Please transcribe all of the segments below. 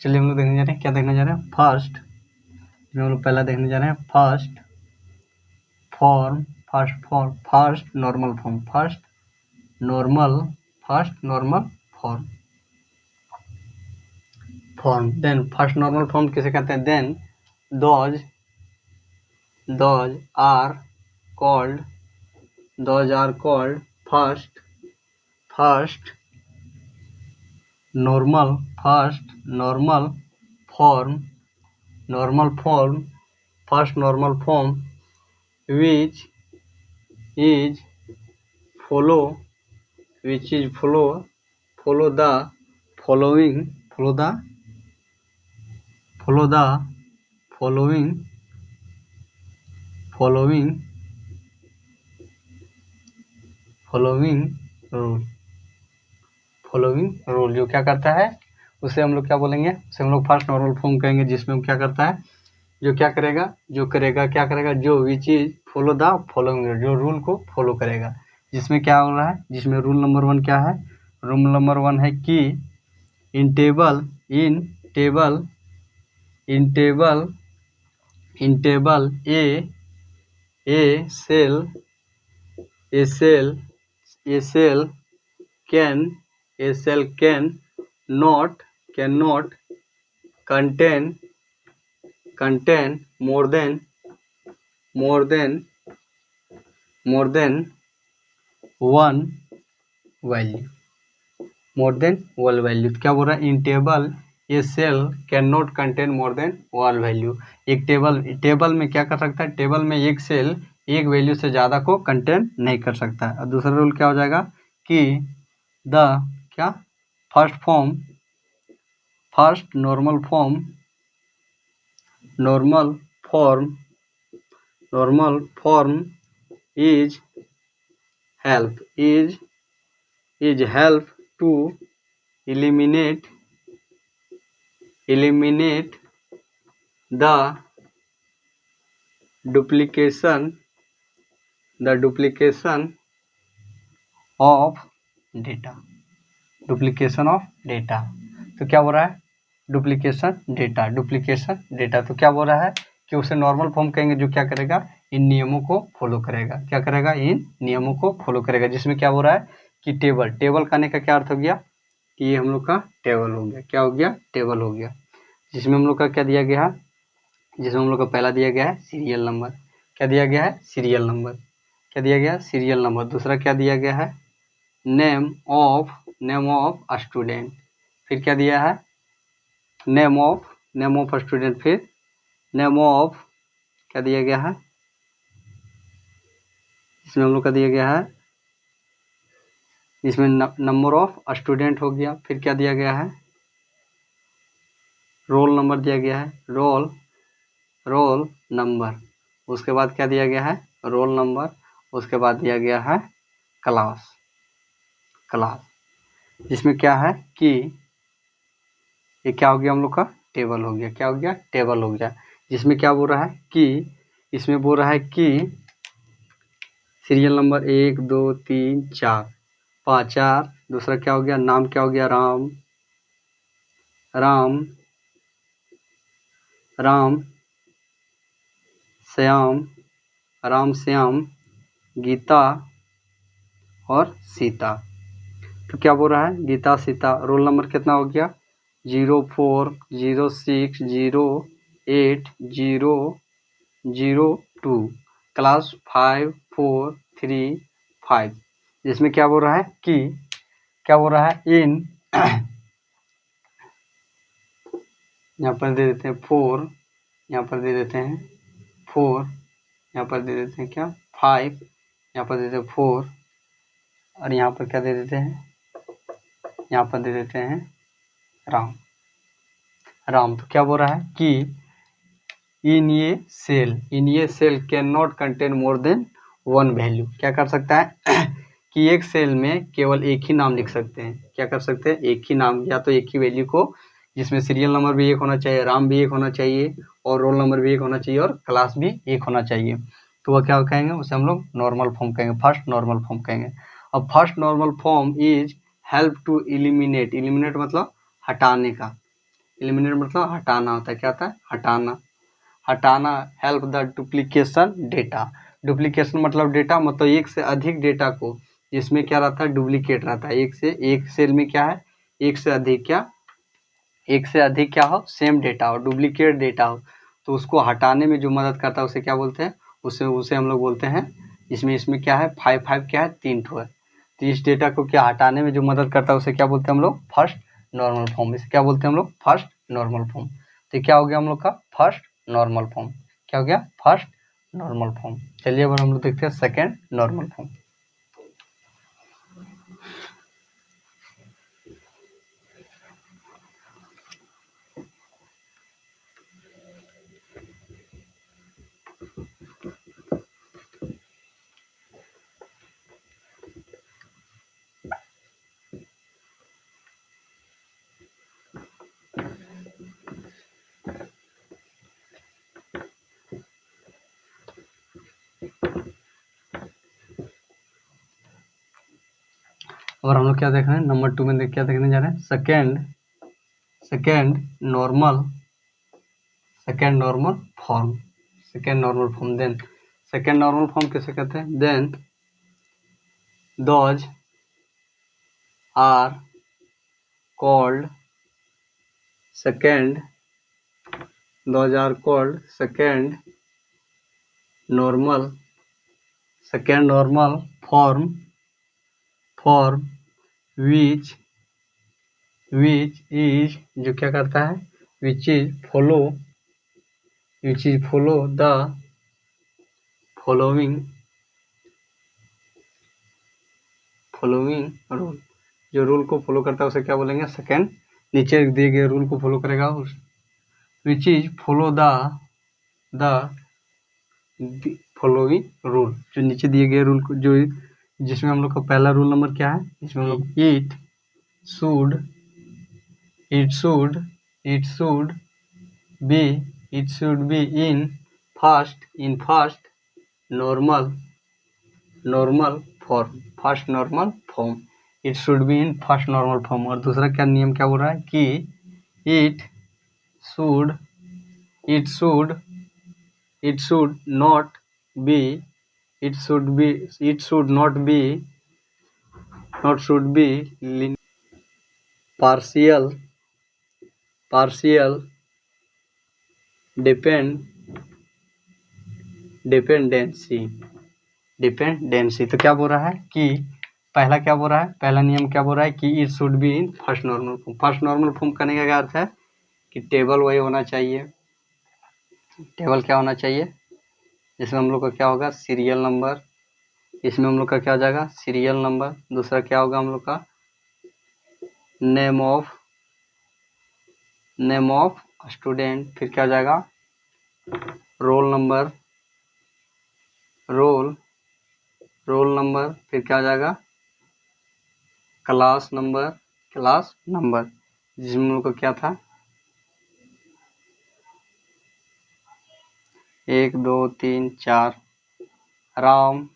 चलिए हम लोग देखने जा रहे हैं, क्या देखने जा रहे हैं, फर्स्ट हम लोग पहला देखने जा रहे हैं first form, first normal form, first normal form. Then first normal form किसे कहते हैं, then those are called first normal form which is follow the following rule जो क्या करता है उसे हम लोग क्या बोलेंगे, उसे हम लोग फर्स्ट नॉर्मल फॉर्म कहेंगे, जिसमें हम क्या करता है, जो क्या करेगा जो विच इज फॉलो द फॉलोइंग, जो रूल को फॉलो करेगा। जिसमें क्या हो रहा है, जिसमें रूल नंबर 1 क्या है, रूल नंबर 1 है कि इन table a cell can not contain more than one value। क्या बोल रहा है, इन टेबल ये cell can not contain more than one value. एक टेबल में क्या कर सकता है, टेबल में एक सेल एक वैल्यू से ज़्यादा को कंटेन नहीं कर सकता। और दूसरा रूल क्या हो जाएगा कि द क्या first normal form is help to eliminate the duplication of data। तो क्या बोल रहा है, डुप्लीकेशन डेटा। तो क्या बोल रहा है कि उसे नॉर्मल फॉर्म कहेंगे जो क्या करेगा, इन नियमों को फॉलो करेगा। क्या करेगा, इन नियमों को फॉलो करेगा। जिसमें क्या बोल रहा है कि टेबल कहने का क्या अर्थ हो गया कि ये हम लोग का टेबल हो गया। क्या हो गया, टेबल हो गया। जिसमें हम लोग का क्या दिया गया है, जिसमें हम लोग का पहला दिया गया है सीरियल नंबर। क्या दिया गया है, सीरियल नंबर। क्या दिया गया, सीरियल नंबर। दूसरा क्या दिया गया है, नेम ऑफ स्टूडेंट। फिर क्या दिया है, नेम ऑफ स्टूडेंट। फिर नेम ऑफ क्या दिया गया है, इसमें हम लोग का दिया गया है, इसमें नंबर ऑफ स्टूडेंट हो गया। फिर क्या दिया गया है, रोल नंबर दिया गया है, रोल नंबर। उसके बाद क्या दिया गया है, रोल नंबर। उसके बाद दिया गया है क्लास। जिसमें क्या है कि ये क्या हो गया, हम लोग का टेबल हो गया। क्या हो गया, टेबल हो गया। जिसमें क्या बोल रहा है कि इसमें बोल रहा है कि सीरियल नंबर 1 2 3 4 5 4। दूसरा क्या हो गया, नाम क्या हो गया, राम श्याम गीता और सीता। तो क्या बोल रहा है, गीता सीता। रोल नंबर कितना हो गया, 04 06 08 002। क्लास 5 4 3 5। जिसमें क्या बोल रहा है कि क्या बोल रहा है, इन यहाँ पर दे देते हैं 4, यहाँ पर दे देते हैं 4, यहाँ पर दे देते हैं क्या 5, यहाँ पर दे देते हैं 4, और यहाँ पर क्या दे देते हैं, यहाँ पर दे देते हैं राम। तो क्या बोल रहा है कि इन ये cell can not contain more than one value. क्या कर सकता है कि एक सेल में केवल एक ही नाम लिख सकते हैं। क्या कर सकते हैं, एक ही नाम, या तो एक ही वैल्यू को, जिसमें सीरियल नंबर भी एक होना चाहिए, राम भी एक होना चाहिए, और रोल नंबर भी एक होना चाहिए, और क्लास भी एक होना चाहिए। तो वह क्या कहेंगे, उसे हम लोग नॉर्मल फॉर्म कहेंगे, फर्स्ट नॉर्मल फॉर्म कहेंगे। अब first normal form is help to eliminate मतलब हटाने का। एलिमिनेट मतलब हटाना होता है, क्या होता है, हटाना। हटाना, help the duplication data. Duplication मतलब डेटा, मतलब एक से अधिक डेटा को जिसमें क्या रहता है, डुप्लीकेट रहता है, एक सेल में क्या है, एक से अधिक क्या हो, सेम डेटा हो, डुप्लीकेट डेटा हो, तो उसको हटाने में जो मदद करता है उसे क्या बोलते हैं, उसे हम लोग बोलते हैं, इसमें क्या है, 5 क्या है, 3 ठो है, तो इस डेटा को क्या हटाने में जो मदद करता है उसे क्या बोलते हैं हम लोग, फर्स्ट नॉर्मल फॉर्म। इसे क्या बोलते हैं हम लोग, फर्स्ट नॉर्मल फॉर्म। तो क्या हो गया हम लोग का फर्स्ट नॉर्मल फॉर्म, क्या हो गया, फर्स्ट नॉर्मल फॉर्म। चलिए अब हम लोग देखते हैं सेकेंड नॉर्मल फॉर्म। और हम लोग क्या देख रहे हैं, नंबर 2 में क्या देखने जा रहे हैं, second normal form. Second normal form, then second normal form कैसे कहते हैं, then those are called second normal form which is, जो क्या करता है, which is follow the following rule. जो रूल को फॉलो करता है उसे क्या बोलेंगे, सेकेंड। नीचे दिए गए रूल को फॉलो करेगा, विच is follow the following rule. जो नीचे दिए गए रूल को, जो जिसमें हम लोग का पहला रूल नंबर क्या है, इसमें हम लोग it should be in first normal form, it should be in first normal form. और दूसरा क्या नियम क्या बोल रहा है कि it should not be partial dependency. तो क्या बोल रहा है कि पहला क्या बोल रहा है, पहला नियम क्या बोल रहा है कि it should be in first normal form. First normal form करने का क्या अर्थ है कि टेबल वही होना चाहिए। टेबल क्या होना चाहिए, जिसमें हम लोग का क्या होगा, सीरियल नंबर। इसमें हम लोग का क्या हो जाएगा, सीरियल नंबर। दूसरा क्या होगा हम लोग का, नेम ऑफ स्टूडेंट। फिर क्या हो जाएगा, रोल नंबर। फिर क्या हो जाएगा, क्लास नंबर। जिसमें हम लोग का क्या था, 1 2 3 4 राम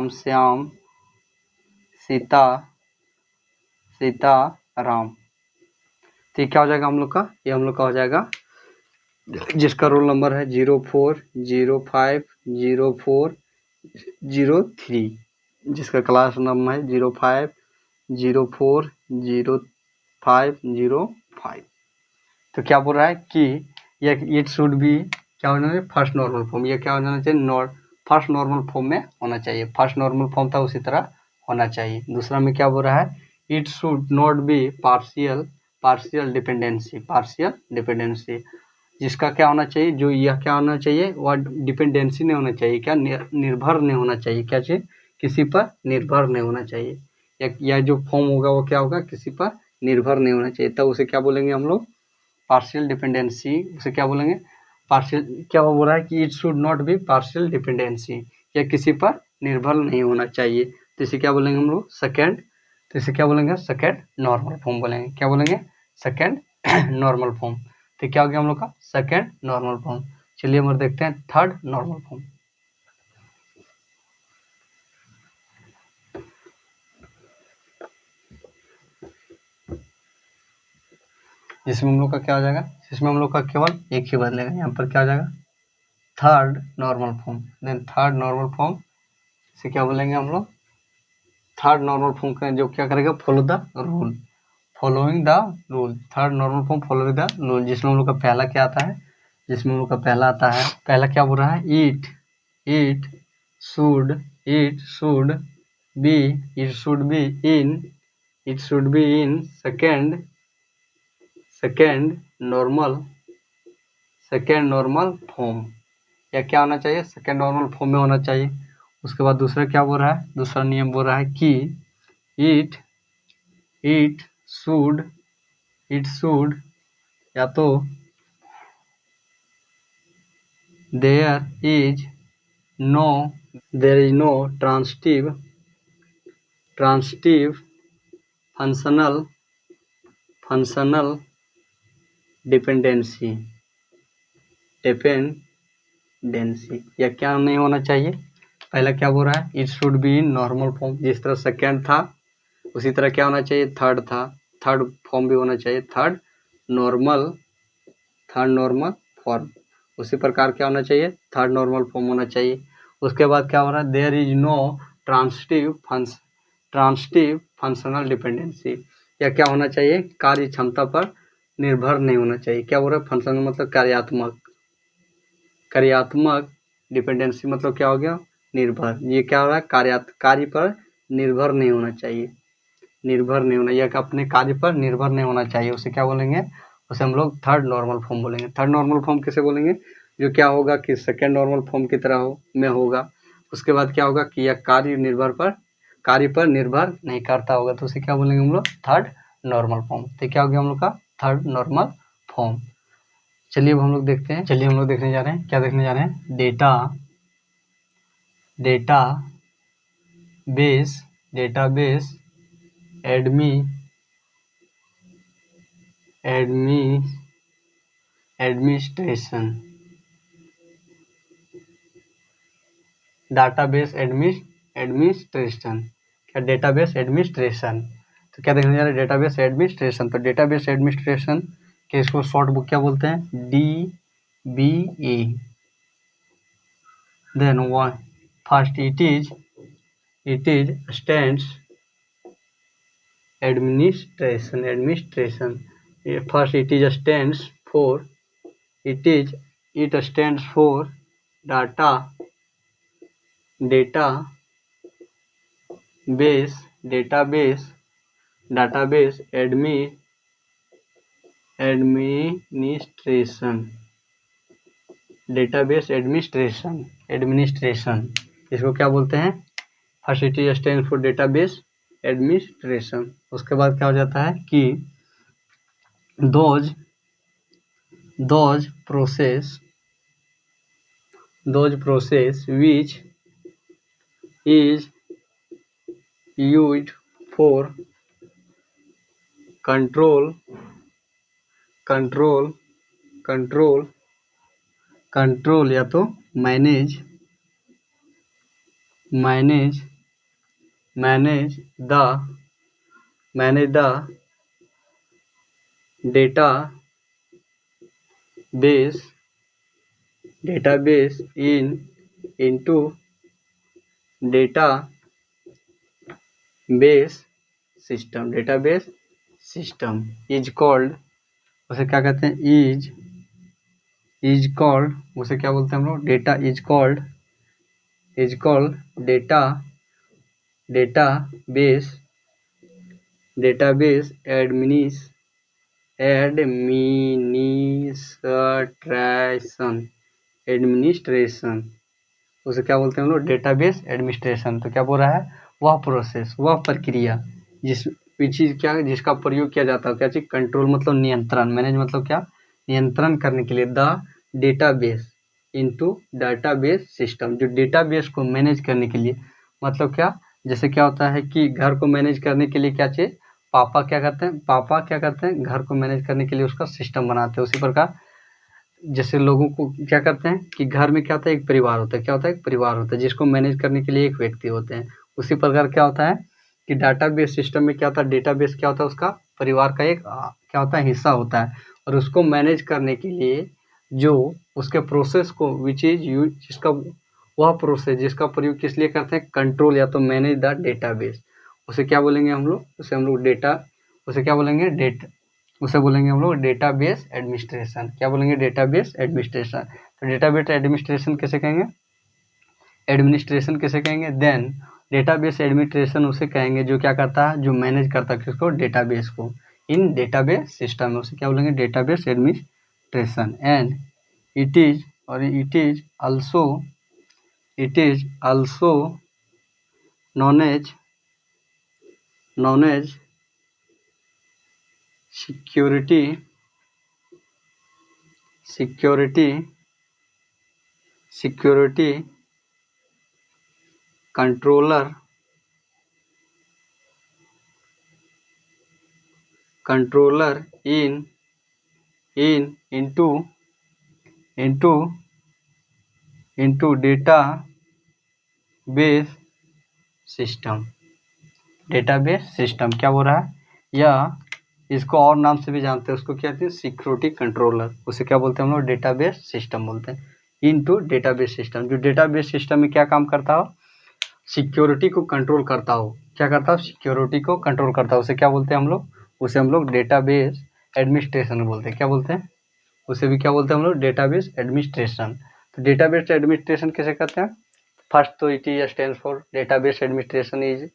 श्याम सीता राम। तो ये क्या हो जाएगा हम लोग का, ये हम लोग का हो जाएगा जिसका रोल नंबर है 04 05 04 03, जिसका क्लास नंबर है 05 04 05 05। तो क्या बोल रहा है कि यह इट शुड बी क्या होना चाहिए, फर्स्ट नॉर्मल फॉर्म। ये क्या होना चाहिए, फर्स्ट नॉर्मल फॉर्म में होना चाहिए। फर्स्ट नॉर्मल फॉर्म था उसी तरह होना चाहिए। दूसरा में क्या बोल रहा है, it should not be partial dependency. जिसका क्या होना चाहिए, जो यह क्या होना चाहिए, वह डिपेंडेंसी नहीं होना चाहिए, क्या निर्भर नहीं होना चाहिए, क्या चाहिए, किसी पर निर्भर नहीं होना चाहिए। या जो फॉर्म होगा वो क्या होगा, किसी पर निर्भर नहीं होना चाहिए। तब उसे क्या बोलेंगे हम लोग, पार्शियल डिपेंडेंसी। उसे क्या बोलेंगे, पार्शियल। क्या वो बोल रहा है कि it should not be partial dependency, या किसी पर निर्भर नहीं होना चाहिए। तो इसे क्या बोलेंगे हम लोग, सेकेंड। तो इसे क्या बोलेंगे, सेकेंड नॉर्मल फॉर्म बोलेंगे। क्या बोलेंगे, सेकेंड नॉर्मल फॉर्म। तो क्या हो गया हम लोग का, सेकेंड नॉर्मल फॉर्म। चलिए हम देखते हैं थर्ड नॉर्मल फॉर्म। जिसमें हम लोग का क्या हो जाएगा, जिसमें हम लोग का केवल एक ही बदलेगा। यहाँ पर क्या हो जाएगा, third normal form. Then third normal form से क्या बोलेंगे हम लोग, थर्ड नॉर्मल फॉर्म का जो क्या करेगा, follow the rule, following the rule. Third normal form following the rule, जिसमें हम लोग का पहला क्या आता है, जिसमें हम लोग का पहला आता है, पहला क्या बोल रहा है, it it should be it should be in second normal form, या क्या होना चाहिए, सेकेंड नॉर्मल फॉर्म में होना चाहिए। उसके बाद दूसरा क्या बोल रहा है, दूसरा नियम बोल रहा है कि इट शुड या तो there is no transitive functional dependency, या क्या नहीं होना चाहिए। पहला क्या बोल रहा है, it should be in normal form, जिस तरह सेकेंड था उसी तरह क्या होना चाहिए, थर्ड था, थर्ड फॉर्म भी होना चाहिए, थर्ड नॉर्मल फॉर्म, उसी प्रकार क्या होना चाहिए, थर्ड नॉर्मल फॉर्म होना चाहिए। उसके बाद क्या हो रहा है, there is no transitive functional dependency, या क्या होना चाहिए, कार्य क्षमता पर निर्भर नहीं होना चाहिए। क्या बोल रहा है, फंक्शनल मतलब कार्यात्मक डिपेंडेंसी मतलब क्या हो गया, निर्भर। ये क्या हो रहा है, कार्य पर निर्भर नहीं होना चाहिए, या अपने कार्य पर निर्भर नहीं होना चाहिए, उसे क्या बोलेंगे, उसे हम लोग थर्ड नॉर्मल फॉर्म बोलेंगे। थर्ड नॉर्मल फॉर्म किसे बोलेंगे, जो क्या होगा कि सेकेंड नॉर्मल फॉर्म की तरह में होगा। उसके बाद क्या होगा कि यह कार्य पर निर्भर नहीं करता होगा, तो उसे क्या बोलेंगे हम लोग, थर्ड नॉर्मल फॉर्म। तो क्या हो गया हम लोग का, थर्ड नॉर्मल फॉर्म। चलिए अब हम लोग देखते हैं, देखने जा रहे हैं, क्या देखने जा रहे हैं, डेटाबेस एडमिनिस्ट्रेशन, डाटाबेस एडमिनिस्ट्रेशन, क्या डेटाबेस एडमिनिस्ट्रेशन, तो क्या देखने जा रहे हैं, डेटाबेस एडमिनिस्ट्रेशन। तो डेटाबेस एडमिनिस्ट्रेशन के इसको शॉर्ट बुक क्या बोलते हैं, DBE। Then first it is stands administration, first it stands for database administration, इसको क्या बोलते हैं, first it is stand for database administration. उसके बाद क्या हो जाता है कि those process which is used for control या तो manage the database into database system is called, उसे क्या कहते हैं, उसे क्या बोलते हैं हम लोग, data is called database administration, उसे क्या बोलते हैं हम लोग, डेटाबेस एडमिनिस्ट्रेशन। तो क्या बोल रहा है, वह प्रोसेस, वह प्रक्रिया जिसका प्रयोग किया जाता है, क्या चीज, कंट्रोल मतलब नियंत्रण, मैनेज मतलब क्या, नियंत्रण करने के लिए, the database into database system, जो डेटाबेस को मैनेज करने के लिए, मतलब क्या, जैसे क्या होता है कि घर को मैनेज करने के लिए क्या चाहिए, पापा क्या करते हैं, घर को मैनेज करने के लिए उसका सिस्टम बनाते हैं। उसी प्रकार जैसे लोगों को क्या करते हैं कि घर में क्या होता है, एक परिवार होता है, एक परिवार होता है जिसको मैनेज करने के लिए एक व्यक्ति होते हैं। उसी प्रकार क्या होता है कि डाटाबेस सिस्टम में क्या होता है, डेटाबेस क्या होता है, उसका परिवार का एक क्या होता है, हिस्सा होता है। और उसको मैनेज करने के लिए जो उसके प्रोसेस को विच इज यूज, जिसका वह प्रोसेस जिसका प्रयोग किस लिए करते हैं, कंट्रोल या तो मैनेज द डेटाबेस, उसे क्या बोलेंगे हम लोग, उसे हम लोग उसे क्या बोलेंगे, उसे बोलेंगे हम लोग डेटाबेस एडमिनिस्ट्रेशन। क्या बोलेंगे, डेटाबेस एडमिनिस्ट्रेशन। तो डेटाबेस एडमिनिस्ट्रेशन कैसे कहेंगे, देन डेटाबेस एडमिनिस्ट्रेशन उसे कहेंगे जो क्या करता है, जो मैनेज करता है किसको, डेटाबेस को, इन डेटाबेस सिस्टम में, उसे क्या बोलेंगे, database administration. And it is also known as security controller into database system क्या हो रहा है, या इसको और नाम से भी जानते हैं, उसको क्या कहते हैं, सिक्योरिटी कंट्रोलर, उसे क्या बोलते हैं हम लोग, डेटाबेस सिस्टम बोलते हैं। इनटू डेटाबेस सिस्टम, जो डेटाबेस सिस्टम में क्या काम करता हो, सिक्योरिटी को कंट्रोल करता हो, क्या करता हो, सिक्योरिटी को कंट्रोल करता हो, उसे क्या बोलते हैं हम लोग, उसे हम लोग डेटाबेस एडमिनिस्ट्रेशन बोलते हैं। क्या बोलते हैं, उसे भी क्या बोलते हैं हम लोग, डेटाबेस एडमिनिस्ट्रेशन। तो डेटाबेस एडमिनिस्ट्रेशन कैसे करते हैं, फर्स्ट तो it is stand for database administration is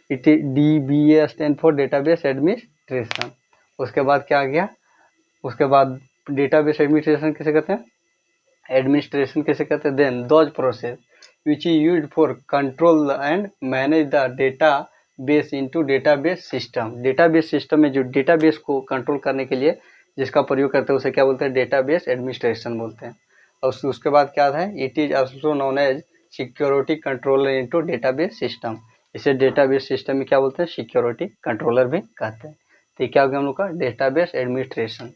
DBA stand for database administration. उसके बाद क्या आ गया, उसके बाद डेटाबेस एडमिनिस्ट्रेशन कैसे करते हैं, एडमिनिस्ट्रेशन कैसे करते हैं, then those process which is used for control and manage the database into database system. Database system में जो डेटाबेस को कंट्रोल करने के लिए जिसका प्रयोग करते हैं उसे क्या बोलते हैं, डेटाबेस एडमिनिस्ट्रेशन बोलते हैं। और उसके बाद क्या है, it is also known as security controller into database system. इसे डेटाबेस सिस्टम में क्या बोलते हैं, सिक्योरिटी कंट्रोलर भी कहते हैं। तो क्या हो गया हम लोग का, डेटाबेस एडमिनिस्ट्रेशन।